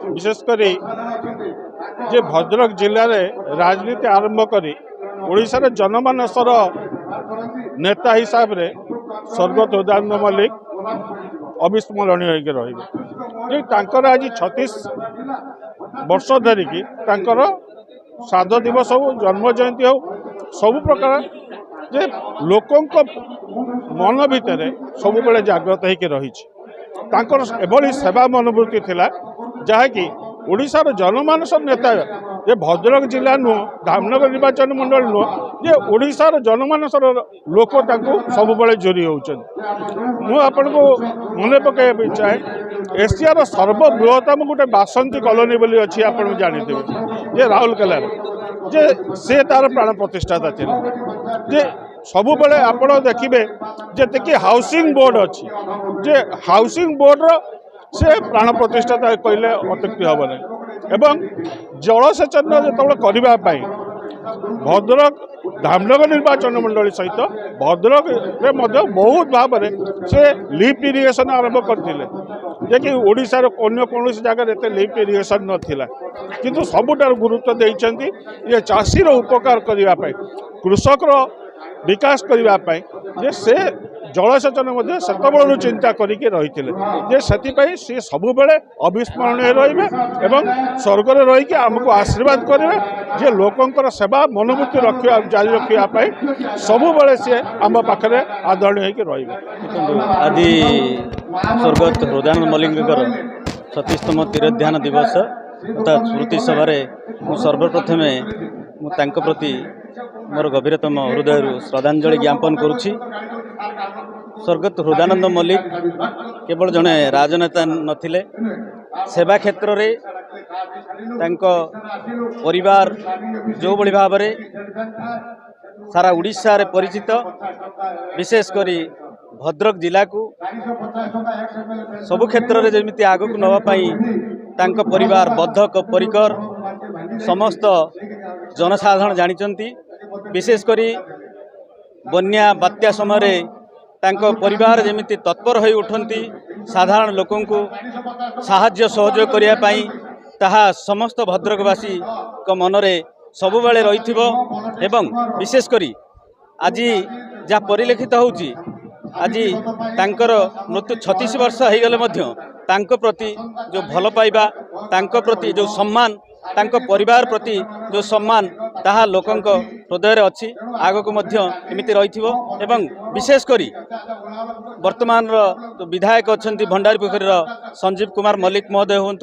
विशेषकर जे भद्रक जिले में राजनीति आरंभ कर ओडिशार जनमानसर नेता हिसाब से स्वर्गत हृदयानंद मल्लिक अविस्मरणीय होकर आज 36 वर्ष धरिकी श्राद्ध दिवस हो जन्म जयंती हो सब प्रकार जे लोकों मन भितर सब बेले जागृत होकर रही एभली सेवा मनोवृत्ति थिला जहाँकि ओडिशार जनमानस नेता ये भद्रक जिला नुह धामनगर निर्वाचन मंडल नुह जे ओडिशार जनमानसर लोक सब बेले जोरी होती मुझे को मन पकड़ चाहे एशियार सर्वबृहत्तम गोटे बासंती कॉलोनी बोली अच्छी आप जानते जे राउरकेला जे से तार प्राण प्रतिष्ठाता थे जे सब बेले आप देखिए जी हाउसिंग बोर्ड अच्छी जे हाउसिंग बोर्ड से प्राण प्रतिष्ठाता कहले अत्युक्ति हम एवं जलसेचन जो करने भद्रक धामनगर निर्वाचन मंडली सहित भद्रक बहुत भाव से लिफ्ट इरिगेशन आरंभ करते कि ओडिशार अन्य कौन जगह एत लिफ्ट इरिगेशन नाला किंतु सबुठार गुरुत्व देइछंती ये चाषीर उपकार करने कृषकर विकास करने से जलसेचन से चिंता करके रही से सब बेले अविस्मरणीय रे स्वर्ग रही आमको आशीर्वाद करेंगे जे लोकंर सेवा मनोवृत्ति रखा जारी रखापी सब बेले सी आम पाखे आदरणीय रही आज स्वर्गत हृदयानंद मल्लिक 36तम तीरोध्यान दिवस अर्थात स्मृति सभारे सर्वप्रथमे प्रति मोर गभीरतम हृदय श्रद्धांजलि ज्ञापन करुछि। स्वर्गत हृदयानंद मल्लिक केवल जड़े राजनेता नथिले सेवा क्षेत्र रे तांको परिवार जो बड़ी भाव में सारा उड़ीसा रे परिचित विशेष करी भद्रक जिला को सबु क्षेत्र रे जेमिति आगु को नवा पाई तांको परिवार बद्धक परिकर समस्त जनसाधारण जानिचंती विशेष करी बन्या बात्या समय तांको परिवार जेमिति तत्पर हो उठंती साधारण लोकों को साहाय्य सहयोग करिया पाई ताहा समस्त भद्रकवासी को मनरे सबु बेले रहिथिबो एवं विशेष करी आज जहाँ परिलक्षित होउची आज तांकर मृत्यु 36 वर्ष हो गले मध्य तांको प्रति जो भल पाइबा तांको प्रति जो सम्मान तांको परिवार प्रति जो सम्मान ताहा लोकंक हृदय अच्छी आग को एमती रही एवं विशेष करी वर्तमान जो विधायक अच्छा भंडारी पोखरी संजीव कुमार मल्लिक महोदय हूँ